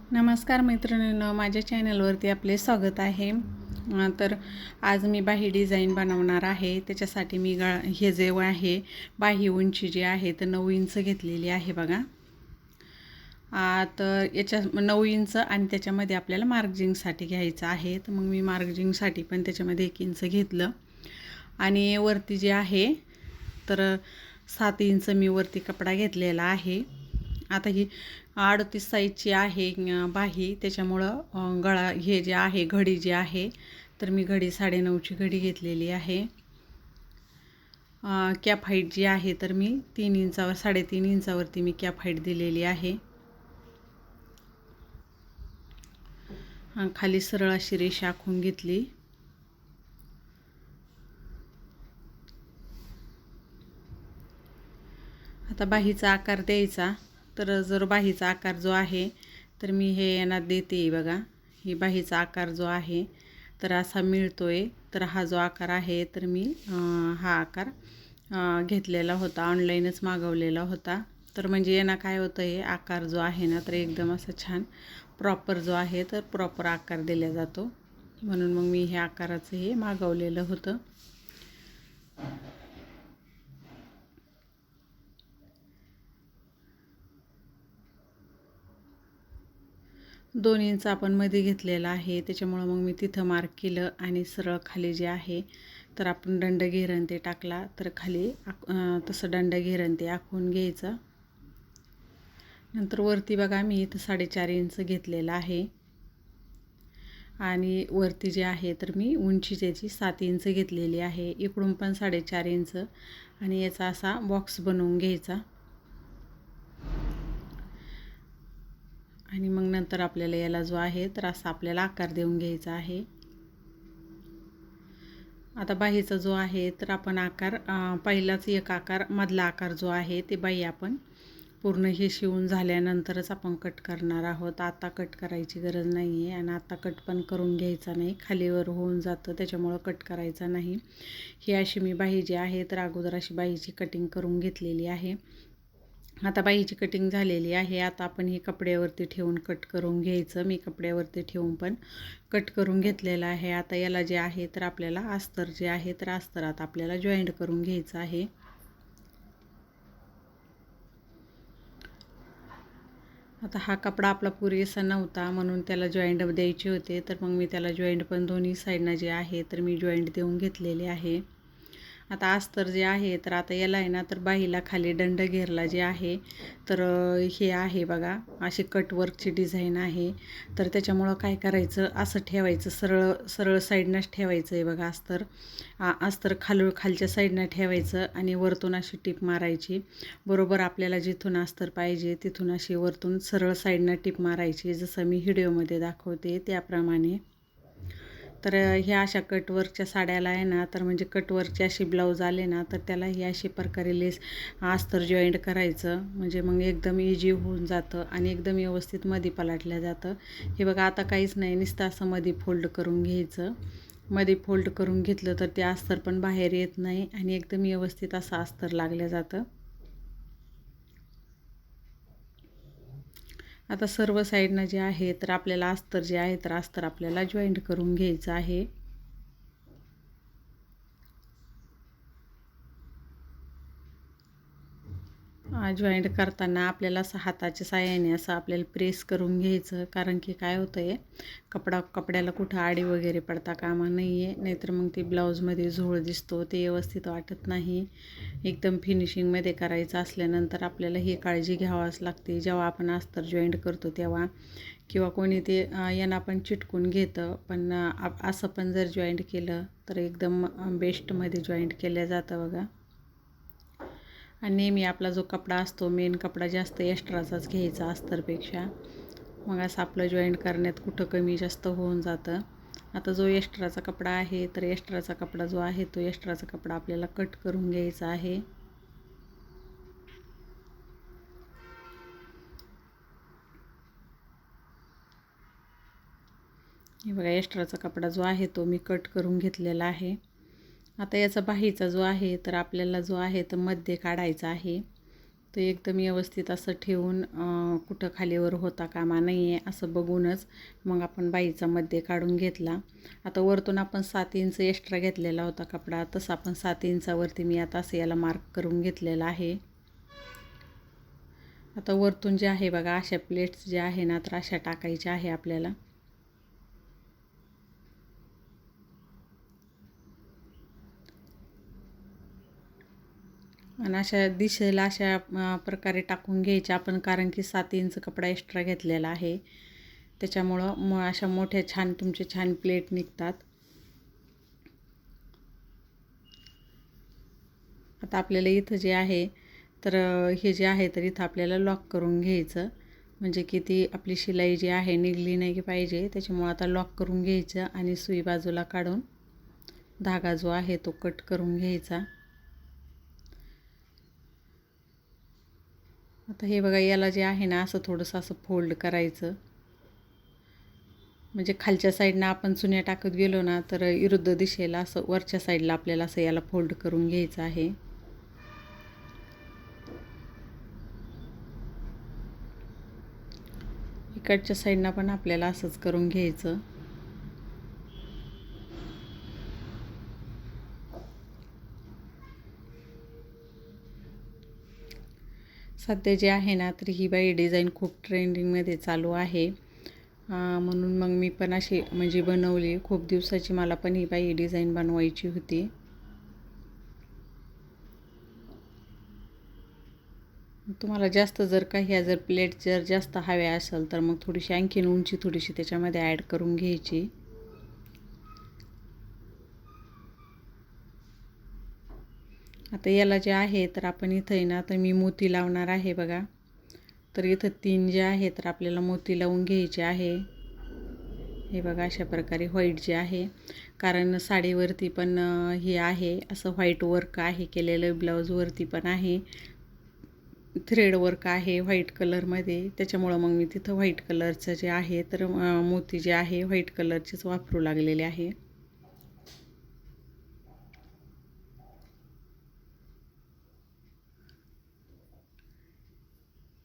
नमस्कार मैत्रिणींनो, माझ्या चॅनलवरती आपले स्वागत आहे। तर आज मी बाही डिझाईन बनवणार आहे। त्याच्यासाठी मी हे जे आहे बाही उंची जी आहे तर 9 इंच घेतलेली आहे बघा। तर याच्या 9 इंच आणि त्याच्यामध्ये आपल्याला मार्जिंगसाठी घ्यायचं आहे। तर मग मी मार्जिंगसाठी पण त्याच्यामध्ये 1 इंच घेतलं आणि वरती जे आहे तर 7 इंच मी वरती कपडा घेतलेला आहे। आता ही 38 साईजची आहे बाही, त्याच्यामुळं गळा हे जे आहे घडी जी आहे तर मी घडी 9.5ची घडी घेतलेली आहे। कॅप हाईट जी आहे तर मी 3 इंचावर 3.5 इंचावरती मी कॅप हाईट दिलेली आहे। खाली सरळ अशी रेषा आखून घेतली। आता बाहीचा आकार द्यायचा, तर जर बाहीचा आकार जो आहे तर मी हे यांना देते बघा। ही बाहीचा आकार जो आहे तर असा मिळतोय, तर हा जो आकार आहे तर मी हा आकार घेतलेला होता, ऑनलाईनच मागवलेला होता। तर म्हणजे यांना काय होतं, हे आकार जो आहे ना तर एकदम असं छान प्रॉपर जो आहे तर प्रॉपर आकार दिला जातो, म्हणून मग मी हे आकाराचं हे मागवलेलं होतं। दोन इंच आपण मध्ये घेतलेला आहे, त्याच्यामुळं मग मी तिथं मार्क केलं आणि सरळ खाली जे आहे तर आपण दंड घेरण ते टाकला, तर खाली तसं दंड घेरण ते आखून घ्यायचं। नंतर वरती बघा मी इथं 4.5 इंच घेतलेला आहे आणि वरती जे आहे तर मी उंची त्याची 7 इंच घेतलेली आहे। इकडून पण 4.5 इंच आणि याचा असा बॉक्स बनवून घ्यायचा आणि मग नंतर आपल्याला याला जो आहे तर असा आपल्याला आकार देऊन घ्यायचा आहे। आता बाहीचा जो आहे तर आपण आकार पहिलाच एक आकार, मधला आकार जो आहे ते बाही आपण पूर्ण हे शिवून झाल्यानंतरच आपण कट करणार आहोत। आता कट करायची गरज नाही आहे आणि आता कट पण करून घ्यायचा नाही, खालीवर होऊन जातं, त्याच्यामुळं कट करायचा नाही। ही अशी मी बाही जी आहे तर अगोदर अशी बाहीची कटिंग करून घेतलेली आहे। आता बाहीची कटिंग झालेली आहे। आता आपण ही कपड्यावरती ठेवून कट करून घ्यायचं। मी कपड्यावरती ठेवून पण कट करून घेतलेलं आहे। आता याला जे आहे तर आपल्याला अस्तर जे आहे तर अस्तरात आपल्याला जॉईंट करून घ्यायचं आहे। आता हा कपडा आपला पुरेसा नव्हता म्हणून त्याला जॉईंट द्यायचे होते, तर मग मी त्याला जॉईंट पण दोन्ही साईडनं जे आहे तर मी जॉईंट देऊन घेतलेले आहे। आता अस्तर जे आहे तर आता याला आहे ना तर बाहीला खाली दंड घेरला जे आहे तर हे आहे बघा, अशी कटवर्कची डिझाईन आहे। तर त्याच्यामुळं काय करायचं, असं ठेवायचं, सरळ सरळ साईडनंच ठेवायचं आहे बघा अस्तर। अस्तर खालच्या साईडनं ठेवायचं आणि वरतून अशी टीप मारायची। बरोबर आपल्याला जिथून अस्तर पाहिजे तिथून अशी वरतून सरळ साईडनं टीप मारायची, जसं मी व्हिडिओमध्ये दाखवते त्याप्रमाणे। तर ह्या अशा कटवर्कच्या साड्याला आहे ना तर म्हणजे कटवर्कचे असे ब्लाऊज आले ना तर त्याला ही अशी प्रकारे अस्तर जॉईंट करायचं, म्हणजे मग एकदम इजी होऊन जातं आणि एकदम व्यवस्थित मध्ये पलटलं जातं। हे बघा, आता काहीच नाही, नुसतं असं मध्ये फोल्ड करून घ्यायचं। मध्ये फोल्ड करून घेतलं तर ते अस्तर पण बाहेर येत नाही आणि एकदम व्यवस्थित असं अस्तर लागलं जातं। आता सर्व साईडनं जे आहे तर आपल्याला अस्तर जे आहे तर अस्तर आपल्याला जॉईंट करून घ्यायचं आहे। जॉईंट करताना आपल्याला असं हाताच्या साहाय्याने असं आपल्याला प्रेस करून घ्यायचं, कारण की काय होतं आहे, कपड्याला कुठं आडी वगैरे पडता कामा नाही आहे, नाहीतर मग ते ब्लाऊजमध्ये झोळ दिसतो, ते व्यवस्थित वाटत नाही। एकदम फिनिशिंगमध्ये करायचं असल्यानंतर आपल्याला ही काळजी घ्यावाच लागते जेव्हा आपण अस्तर जॉईंट करतो तेव्हा, किंवा कोणी ते यांना पण चिटकून घेतं, पण असं पण जर जॉईंट केलं तर एकदम बेस्टमध्ये जॉईंट केलं जातं बघा। आणि नेहमी आपला जो कपडा असतो, मेन कपडा जास्त एक्स्ट्राचाच घ्यायचा अस्तरपेक्षा, मग असं आपलं जॉईंट करण्यात कुठं कमी जास्त होऊन जातं। आता जो एक्स्ट्राचा कपडा आहे तर एक्स्ट्राचा कपडा जो आहे तो एक्स्ट्राचा कपडा आपल्याला कट करून घ्यायचा आहे। हे बघा, एक्स्ट्राचा कपडा जो आहे तो मी कट करून घेतलेला आहे। आता याचा बाहीचा जो आहे तर आपल्याला जो आहे तर मध्ये काढायचा आहे, तर एकदम व्यवस्थित असं ठेवून कुठं खालीवर होता कामा नाही आहे असं बघूनच मग आपण बाईचा मध्ये काढून घेतला. आता वरतून आपण 7 इंच एक्स्ट्रा घेतलेला होता कपडा, तसं आपण 7 इंचावरती मी आता असं याला मार्क करून घेतलेला आहे. आता वरतून जे आहे बघा अशा प्लेट्स ज्या आहे ना तर अशा टाकायच्या आहे आपल्याला. आणि अशा दिशेला अशा प्रकारे टाकून घ्यायच्या आपण, कारण की 7 इंच कपडा एक्स्ट्रा घेतलेला आहे त्याच्यामुळं अशा मोठ्या छान तुमचे छान प्लेट निघतात. आता आपल्याला इथं जे आहे तर हे जे आहे तर इथं आपल्याला लॉक करून घ्यायचं, म्हणजे की ती आपली शिलाई जी आहे निघली नाही पाहिजे. त्याच्यामुळं आता लॉक करून घ्यायचं आणि सुई बाजूला काढून धागा जो आहे तो कट करून घ्यायचा. आता हे बघा याला जे आहे ना असं थोडंसं असं फोल्ड करायचं, म्हणजे खालच्या साईडनं आपण चुन्या टाकत गेलो ना तर विरुद्ध दिशेला असं वरच्या साईडला आपल्याला असं याला फोल्ड करून घ्यायचं आहे. इकडच्या साईडनं पण आपल्याला असंच करून घ्यायचं. सध्या जे आहे ना तर ही बाई डिझाईन खूप ट्रेंडिंगमध्ये चालू आहे, म्हणून मग मी पण अशी म्हणजे बनवली. खूप दिवसाची मला पण ही बाई डिझाईन बनवायची होती. तुम्हाला जास्त जर का ह्या जर प्लेट जर जास्त हव्या असेल तर मग थोडीशी आणखीन उंची थोडीशी त्याच्यामध्ये ॲड करून घ्यायची. आता याला जे आहे तर आपण इथं आहे ना तर मी मोती लावणार आहे बघा. तर इथं 3 जे आहे तर आपल्याला मोती लावून घ्यायचे आहे. हे बघा अशा प्रकारे व्हाईट जे आहे, कारण साडीवरती पण हे आहे असं व्हाईट वर्क आहे केलेलं, ब्लाऊजवरती पण आहे थ्रेड वर्क आहे व्हाईट कलरमध्ये. त्याच्यामुळं मग मी तिथं व्हाईट कलरचं जे आहे तर मोती जे आहे व्हाईट कलरचेच वापरू लागलेले आहे.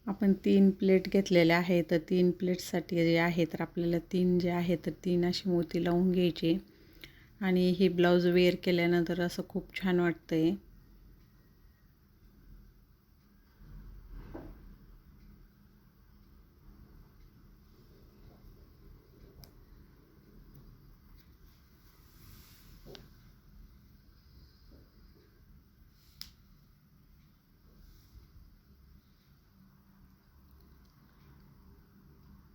आपण 3 प्लेट घेतलेल्या आहेत, तर 3 प्लेटसाठी जे आहे तर आपल्याला 3 जे आहे तर 3 अशी मोती लावून घ्यायचे. आणि हे ब्लाऊज वेअर केल्यानंतर असं खूप छान वाटतंय.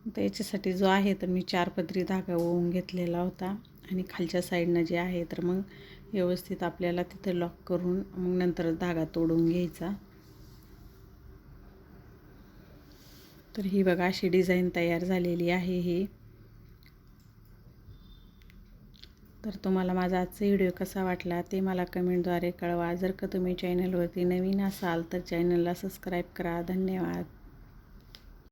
तर याच्यासाठी जो आहे तर मी 4 पदरी धागा ओवून घेतलेला होता आणि खालच्या साईडनं जे आहे तर मग व्यवस्थित आपल्याला तिथं लॉक करून मग नंतर धागा तोडून घ्यायचा. तर ही बघा अशी डिझाईन तयार झालेली आहे ही. तर तुम्हाला माझा आजचा व्हिडिओ कसा वाटला ते मला कमेंटद्वारे कळवा. जर का तुम्ही चॅनलवरती नवीन असाल तर चॅनलला सबस्क्राईब करा. धन्यवाद.